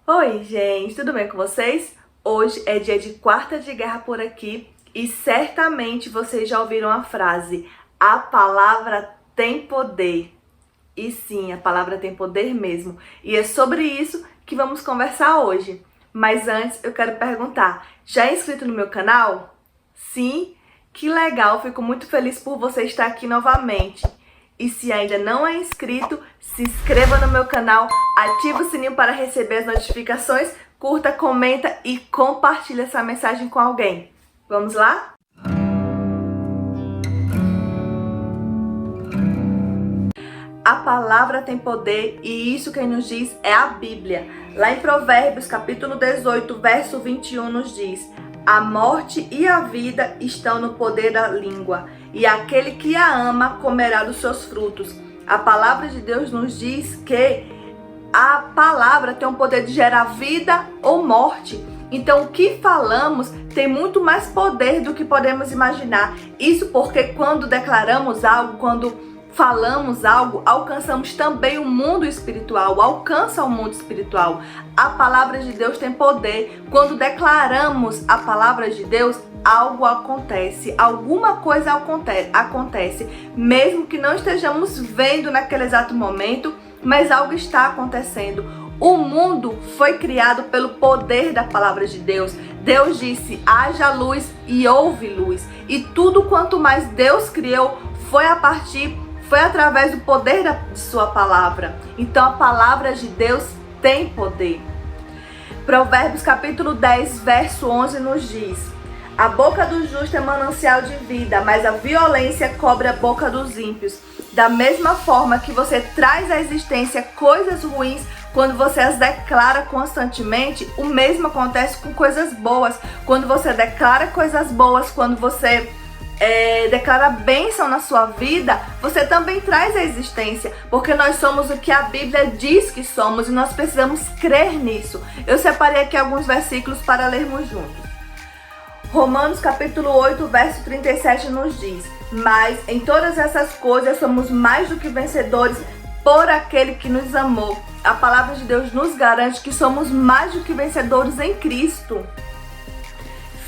Oi, gente, tudo bem com vocês? Hoje é dia de quarta de guerra por aqui e certamente vocês já ouviram a frase: a palavra tem poder. E sim, a palavra tem poder mesmo. E é sobre isso que vamos conversar hoje. Mas antes eu quero perguntar: já é inscrito no meu canal? Sim? Que legal, fico muito feliz por você estar aqui novamente. E se ainda não é inscrito, se inscreva no meu canal, ative o sininho para receber as notificações, curta, comenta e compartilhe essa mensagem com alguém. Vamos lá? A palavra tem poder e isso quem nos diz é a Bíblia. Lá em Provérbios, capítulo 18, verso 21, nos diz: a morte e a vida estão no poder da língua, e aquele que a ama comerá dos seus frutos. A palavra de Deus nos diz que a palavra tem o poder de gerar vida ou morte. Então, o que falamos tem muito mais poder do que podemos imaginar. Isso porque quando declaramos algo, quando falamos algo, alcançamos também o mundo espiritual, alcança o mundo espiritual. A palavra de Deus tem poder. Quando declaramos a palavra de Deus, algo acontece, alguma coisa acontece, mesmo que não estejamos vendo naquele exato momento, mas algo está acontecendo. O mundo foi criado pelo poder da palavra de Deus. Deus disse: haja luz e houve luz. E tudo quanto mais Deus criou foi através do poder de sua palavra. Então a palavra de Deus tem poder. Provérbios capítulo 10, verso 11 nos diz: a boca do justo é manancial de vida, mas a violência cobre a boca dos ímpios. Da mesma forma que você traz à existência coisas ruins, quando você as declara constantemente, o mesmo acontece com coisas boas. Quando você declara coisas boas, quando você declara bênção na sua vida, você também traz à existência, porque nós somos o que a Bíblia diz que somos e nós precisamos crer nisso. Eu separei aqui alguns versículos para lermos juntos. Romanos capítulo 8, verso 37 nos diz: mas em todas essas coisas somos mais do que vencedores por aquele que nos amou. A palavra de Deus nos garante que somos mais do que vencedores em Cristo.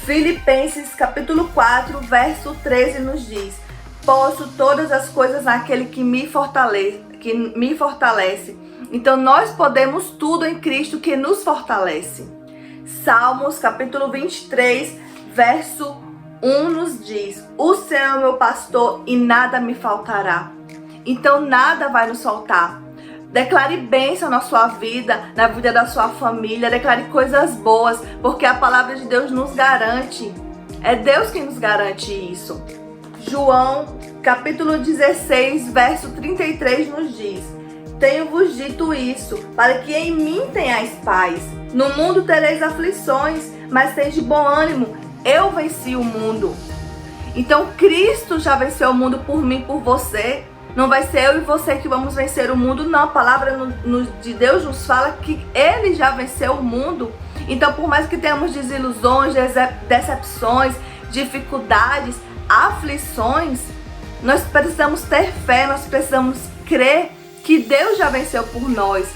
Filipenses capítulo 4, verso 13 nos diz: posso todas as coisas naquele que me fortalece. Então nós podemos tudo em Cristo que nos fortalece. Salmos capítulo 23, verso 1 nos diz: o Senhor é meu pastor e nada me faltará. Então nada vai nos faltar. Declare bênção na sua vida, na vida da sua família. Declare coisas boas, porque a palavra de Deus nos garante. É Deus quem nos garante isso. João, capítulo 16, verso 33 nos diz: tenho-vos dito isso, para que em mim tenhais paz. No mundo tereis aflições, mas tende bom ânimo. Eu venci o mundo. Então Cristo já venceu o mundo por mim, por você. Não vai ser eu e você que vamos vencer o mundo, não. A palavra de Deus nos fala que Ele já venceu o mundo. Então, por mais que tenhamos desilusões, decepções, dificuldades, aflições, nós precisamos ter fé, nós precisamos crer que Deus já venceu por nós.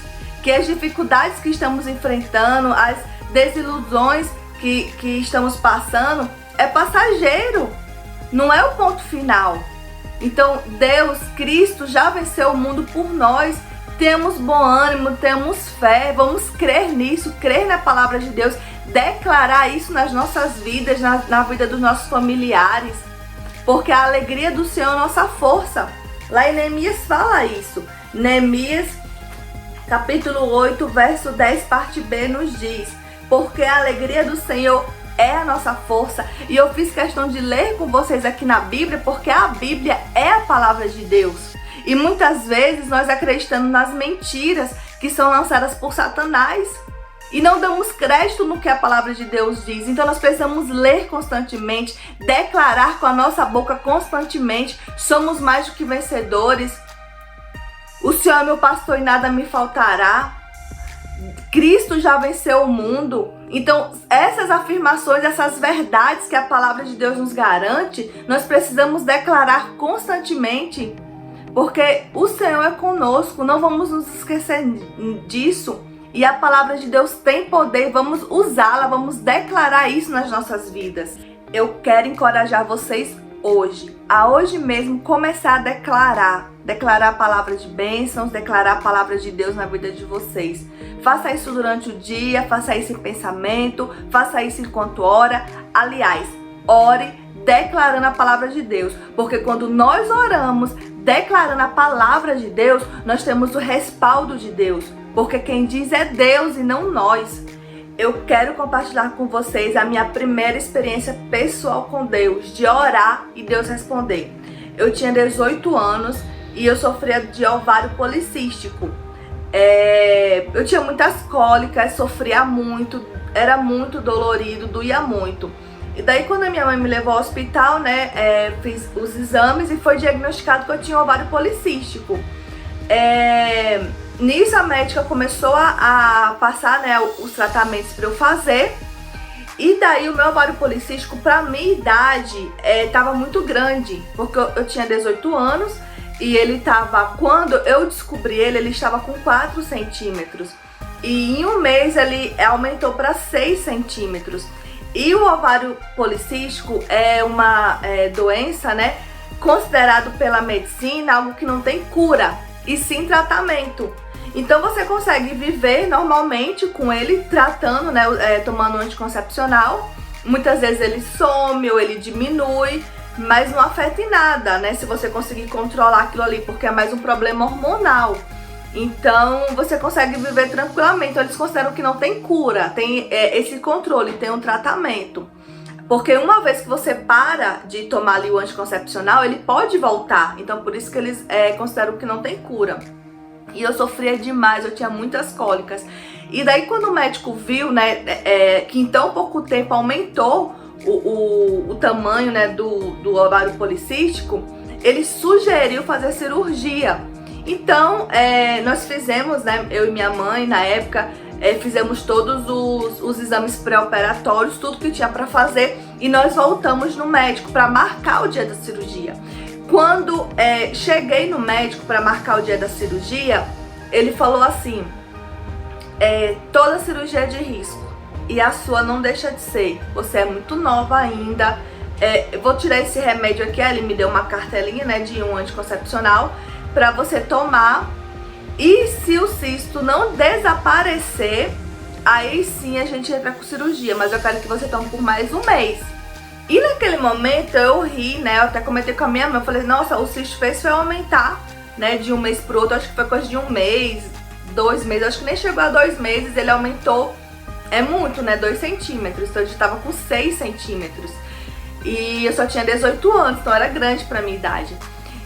Que as dificuldades que estamos enfrentando, as desilusões que estamos passando, é passageiro, não é o ponto final. Então Deus, Cristo já venceu o mundo por nós. Temos bom ânimo, temos fé, vamos crer nisso, crer na palavra de Deus, declarar isso nas nossas vidas, na vida dos nossos familiares, porque a alegria do Senhor é nossa força. Lá em Neemias fala isso. Neemias capítulo 8, verso 10, parte B nos diz: porque a alegria do Senhor é a nossa força. E eu fiz questão de ler com vocês aqui na Bíblia, porque a Bíblia é a palavra de Deus. E muitas vezes nós acreditamos nas mentiras que são lançadas por Satanás e não damos crédito no que a palavra de Deus diz. Então nós precisamos ler constantemente, declarar com a nossa boca constantemente: somos mais do que vencedores. O Senhor é meu pastor e nada me faltará. Cristo já venceu o mundo. Então, essas afirmações, essas verdades que a palavra de Deus nos garante, nós precisamos declarar constantemente, porque o Senhor é conosco, não vamos nos esquecer disso. E a palavra de Deus tem poder, vamos usá-la, vamos declarar isso nas nossas vidas. Eu quero encorajar vocês hoje, a hoje mesmo começar a declarar a palavra de bênçãos, declarar a palavra de Deus na vida de vocês. Faça isso durante o dia, faça isso em pensamento, faça isso enquanto ora. Aliás, ore declarando a palavra de Deus, porque quando nós oramos declarando a palavra de Deus, nós temos o respaldo de Deus, porque quem diz é Deus e não nós. Eu quero compartilhar com vocês a minha primeira experiência pessoal com Deus, de orar e Deus responder. Eu tinha 18 anos e eu sofria de ovário policístico. Eu tinha muitas cólicas, sofria muito, era muito dolorido, doía muito. E daí quando a minha mãe me levou ao hospital, né, fiz os exames e foi diagnosticado que eu tinha ovário policístico. Nisso a médica começou a passar, né, os tratamentos para eu fazer. E daí o meu ovário policístico, para minha idade, estava muito grande, porque eu tinha 18 anos e ele estava, quando eu descobri ele estava com 4 centímetros. E em um mês ele aumentou para 6 centímetros. E o ovário policístico é uma doença, né, considerado pela medicina algo que não tem cura, e sim tratamento. Então você consegue viver normalmente com ele, tratando, né, tomando um anticoncepcional. Muitas vezes ele some ou ele diminui, mas não afeta em nada, né, se você conseguir controlar aquilo ali, porque é mais um problema hormonal. Então você consegue viver tranquilamente. Então, eles consideram que não tem cura, tem esse controle, tem um tratamento. Porque uma vez que você para de tomar ali o anticoncepcional, ele pode voltar. Então por isso que eles consideram que não tem cura. E eu sofria demais, eu tinha muitas cólicas. E daí quando o médico viu, né, que em tão pouco tempo aumentou o tamanho, né, do ovário policístico, ele sugeriu fazer cirurgia. Então nós fizemos, né, eu e minha mãe na época, fizemos todos os exames pré-operatórios, tudo que tinha para fazer, e nós voltamos no médico para marcar o dia da cirurgia. Quando cheguei no médico para marcar o dia da cirurgia, ele falou assim: toda cirurgia é de risco e a sua não deixa de ser. Você é muito nova ainda. Eu vou tirar esse remédio aqui. Ele me deu uma cartelinha, né, de um anticoncepcional para você tomar. E se o cisto não desaparecer, aí sim a gente entra com cirurgia. Mas eu quero que você tome por mais um mês. E naquele momento eu ri, né? Eu até comentei com a minha mãe. Eu falei, nossa, o cisto fez foi aumentar, né? De um mês pro outro. Acho que foi coisa de um mês, 2 meses. Acho que nem chegou a 2 meses. Ele aumentou, muito, né? 2 centímetros. Então eu já tava com 6 centímetros. E eu só tinha 18 anos, então era grande pra minha idade.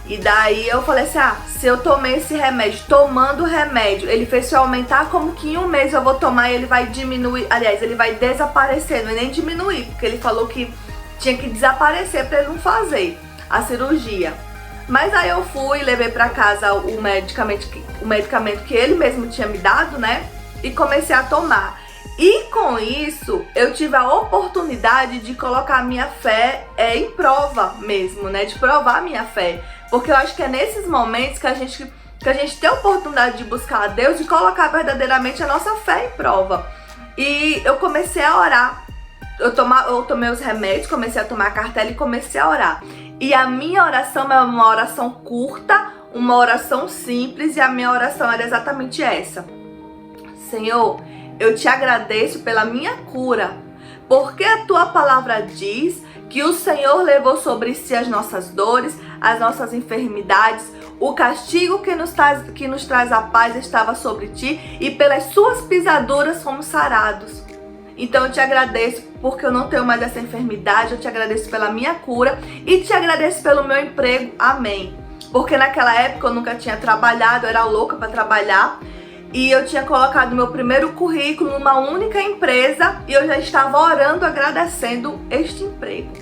E daí eu falei assim, se eu tomei esse remédio, tomando o remédio, ele fez se aumentar, como que em um mês eu vou tomar e ele vai diminuir, aliás, ele vai desaparecer, não é nem diminuir, porque ele falou que tinha que desaparecer pra ele não fazer a cirurgia. Mas aí eu fui, levei pra casa o medicamento que ele mesmo tinha me dado, né, e comecei a tomar. E com isso, eu tive a oportunidade de colocar a minha fé em prova mesmo, né, de provar a minha fé. Porque eu acho que é nesses momentos que a gente tem a oportunidade de buscar a Deus e colocar verdadeiramente a nossa fé em prova. E eu comecei a orar. Eu tomei os remédios, comecei a tomar a cartela e comecei a orar. E a minha oração é uma oração curta, uma oração simples, e a minha oração era exatamente essa: Senhor, eu te agradeço pela minha cura, porque a tua palavra diz que o Senhor levou sobre si as nossas dores, as nossas enfermidades, o castigo que nos traz a paz estava sobre ti, e pelas suas pisaduras fomos sarados. Então eu te agradeço porque eu não tenho mais essa enfermidade, eu te agradeço pela minha cura e te agradeço pelo meu emprego, amém. Porque naquela época eu nunca tinha trabalhado, eu era louca para trabalhar, e eu tinha colocado meu primeiro currículo numa única empresa e eu já estava orando, agradecendo este emprego.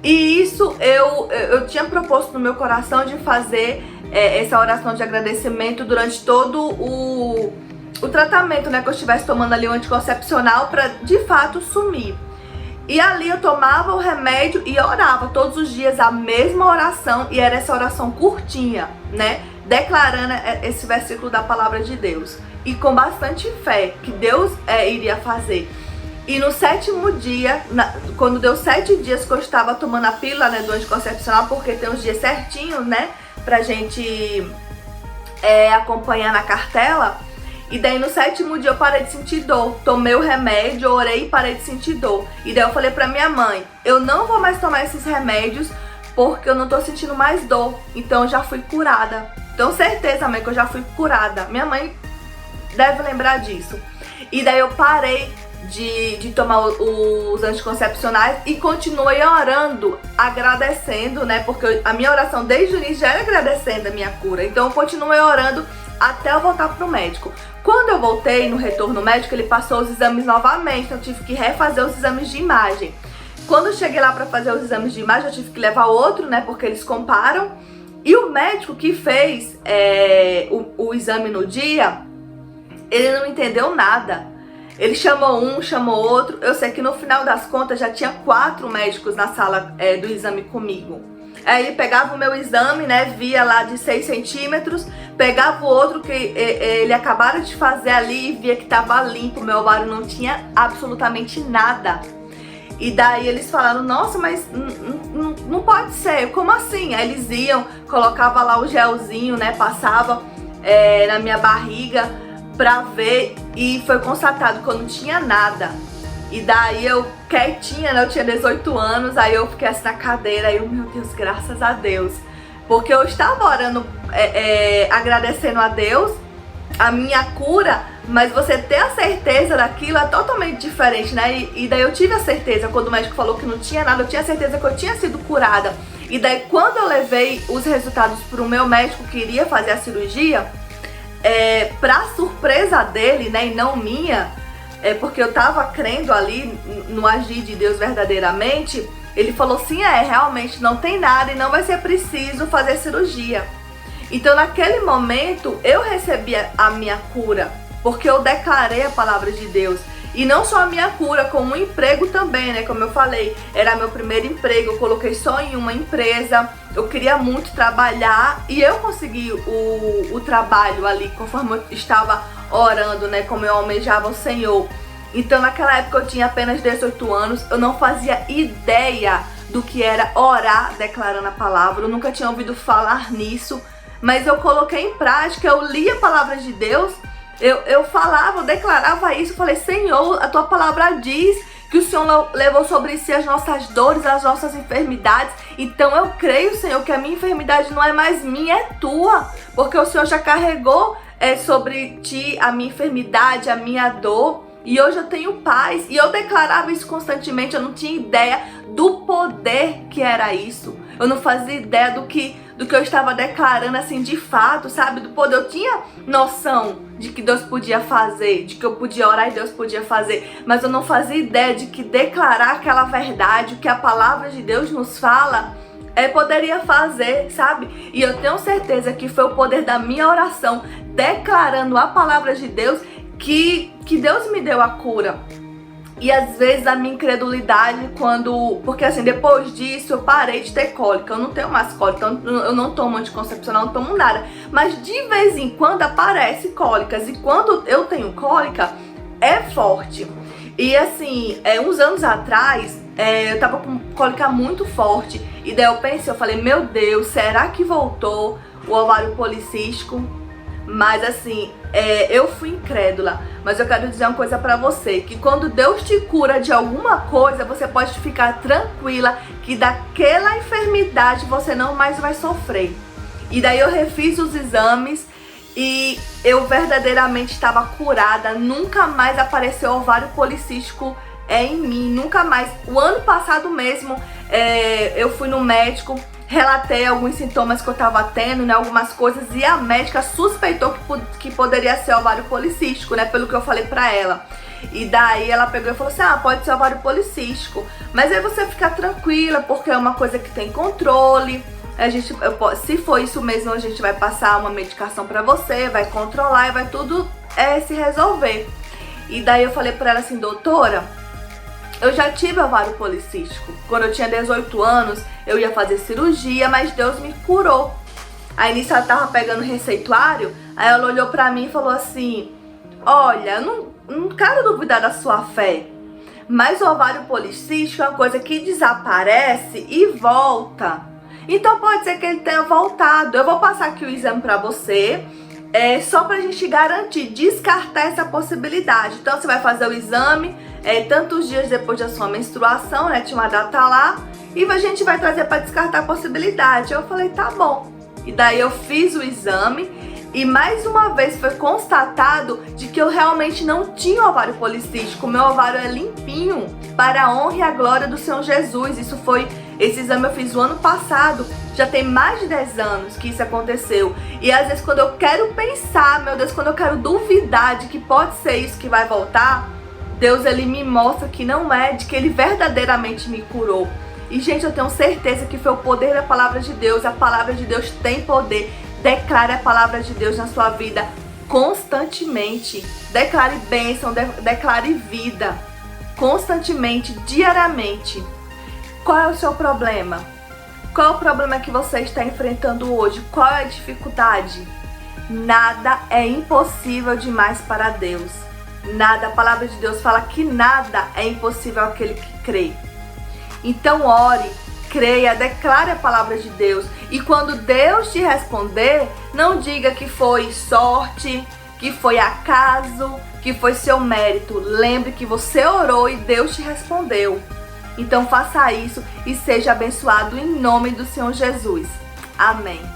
E isso eu tinha proposto no meu coração de fazer essa oração de agradecimento durante todo o tratamento, né, que eu estivesse tomando ali o anticoncepcional, para de fato sumir. E ali eu tomava o remédio e orava todos os dias a mesma oração, e era essa oração curtinha, né, declarando esse versículo da palavra de Deus. e com bastante fé que Deus iria fazer. E no 7º dia, quando deu 7 dias que eu estava tomando a pílula, né, do anticoncepcional, porque tem uns dias certinhos, né, pra gente acompanhar na cartela. E daí no 7º dia eu parei de sentir dor. Tomei o remédio, orei e parei de sentir dor. E daí eu falei pra minha mãe, eu não vou mais tomar esses remédios porque eu não tô sentindo mais dor. Então eu já fui curada. Tenho certeza, mãe, que eu já fui curada. Minha mãe deve lembrar disso. E daí eu parei de tomar os anticoncepcionais e continuei orando, agradecendo, né? Porque a minha oração desde o início já era agradecendo a minha cura. Então eu continuei orando até eu voltar pro médico. Quando eu voltei no retorno médico, ele passou os exames novamente, então eu tive que refazer os exames de imagem. Quando eu cheguei lá pra fazer os exames de imagem, eu tive que levar outro, né? Porque eles comparam. E o médico que fez o exame no dia, ele não entendeu nada. Ele chamou um, chamou outro. Eu sei que no final das contas já tinha 4 médicos na sala do exame comigo. Aí ele pegava o meu exame, né, via lá de 6 centímetros, pegava o outro que ele acabara de fazer ali e via que tava limpo, meu ovário não tinha absolutamente nada. E daí eles falaram, nossa, mas não pode ser, como assim? Aí eles iam, colocava lá o gelzinho, né, passava na minha barriga pra ver, e foi constatado que eu não tinha nada. E daí eu quietinha, né, eu tinha 18 anos, aí eu fiquei assim na cadeira, aí eu, meu Deus, graças a Deus. Porque eu estava orando, agradecendo a Deus, a minha cura, mas você ter a certeza daquilo é totalmente diferente, né? E daí eu tive a certeza, quando o médico falou que não tinha nada, eu tinha certeza que eu tinha sido curada. E daí quando eu levei os resultados pro meu médico que iria fazer a cirurgia, pra surpresa dele, né, e não minha, porque eu tava crendo ali no agir de Deus verdadeiramente, ele falou assim, realmente não tem nada e não vai ser preciso fazer cirurgia. Então naquele momento eu recebi a minha cura, porque eu declarei a palavra de Deus. E não só a minha cura, como um emprego também, né? Como eu falei, era meu primeiro emprego, eu coloquei só em uma empresa. Eu queria muito trabalhar e eu consegui o trabalho ali, conforme eu estava orando, né? Como eu almejava o Senhor. Então naquela época eu tinha apenas 18 anos, eu não fazia ideia do que era orar declarando a palavra. Eu nunca tinha ouvido falar nisso, mas eu coloquei em prática, eu li a palavra de Deus. Eu falava, eu declarava isso, eu falei, Senhor, a tua palavra diz que o Senhor levou sobre si as nossas dores, as nossas enfermidades. Então eu creio, Senhor, que a minha enfermidade não é mais minha, é tua. Porque o Senhor já carregou sobre ti a minha enfermidade, a minha dor. E hoje eu tenho paz. E eu declarava isso constantemente, eu não tinha ideia do poder que era isso. Eu não fazia ideia do que eu estava declarando assim de fato, sabe? Do poder. Eu tinha noção de que Deus podia fazer, de que eu podia orar e Deus podia fazer, mas eu não fazia ideia de que declarar aquela verdade, o que a palavra de Deus nos fala, poderia fazer, sabe? E eu tenho certeza que foi o poder da minha oração, declarando a palavra de Deus, que Deus me deu a cura. E às vezes a minha incredulidade porque assim, depois disso eu parei de ter cólica, eu não tenho mais cólica, então eu não tomo anticoncepcional, não tomo nada. Mas de vez em quando aparece cólicas, e quando eu tenho cólica, é forte. E assim, uns anos atrás, eu tava com cólica muito forte, e daí eu falei, meu Deus, será que voltou o ovário policístico? Mas assim, eu fui incrédula. Mas eu quero dizer uma coisa pra você, que quando Deus te cura de alguma coisa, você pode ficar tranquila que daquela enfermidade você não mais vai sofrer. E daí eu refiz os exames e eu verdadeiramente estava curada. Nunca mais apareceu ovário policístico em mim, nunca mais. O ano passado mesmo, eu fui no médico, relatei alguns sintomas que eu tava tendo, né, algumas coisas, e a médica suspeitou que poderia ser ovário policístico, né, pelo que eu falei pra ela. E daí ela pegou e falou assim, pode ser ovário policístico, mas aí você fica tranquila, porque é uma coisa que tem controle. Se for isso mesmo, a gente vai passar uma medicação pra você, vai controlar e vai tudo se resolver. E daí eu falei pra ela assim, doutora, eu já tive ovário policístico. Quando eu tinha 18 anos, eu ia fazer cirurgia, mas Deus me curou. Aí nisso ela tava pegando o receituário, aí ela olhou pra mim e falou assim, olha, não quero duvidar da sua fé, mas o ovário policístico é uma coisa que desaparece e volta. Então pode ser que ele tenha voltado. Eu vou passar aqui o exame para você, só pra gente garantir, descartar essa possibilidade. Então você vai fazer o exame tantos dias depois da sua menstruação, né? Tinha uma data lá, e a gente vai trazer para descartar a possibilidade. Eu falei, tá bom. E daí eu fiz o exame e mais uma vez foi constatado de que eu realmente não tinha ovário policístico. Meu ovário é limpinho, para a honra e a glória do Senhor Jesus. Esse exame eu fiz o ano passado, já tem mais de 10 anos que isso aconteceu. E às vezes quando eu quero pensar, meu Deus, quando eu quero duvidar de que pode ser isso que vai voltar, Deus ele me mostra que não é, de que ele verdadeiramente me curou. E gente, eu tenho certeza que foi o poder da palavra de Deus. A palavra de Deus tem poder. Declare a palavra de Deus na sua vida constantemente. Declare bênção, declare vida constantemente, diariamente. Qual é o seu problema? Qual é o problema que você está enfrentando hoje? Qual é a dificuldade? Nada é impossível demais para Deus. Nada, a palavra de Deus fala que nada é impossível àquele que crê. Então ore, creia, declare a palavra de Deus. E quando Deus te responder, não diga que foi sorte, que foi acaso, que foi seu mérito. Lembre que você orou e Deus te respondeu. Então faça isso e seja abençoado em nome do Senhor Jesus. Amém.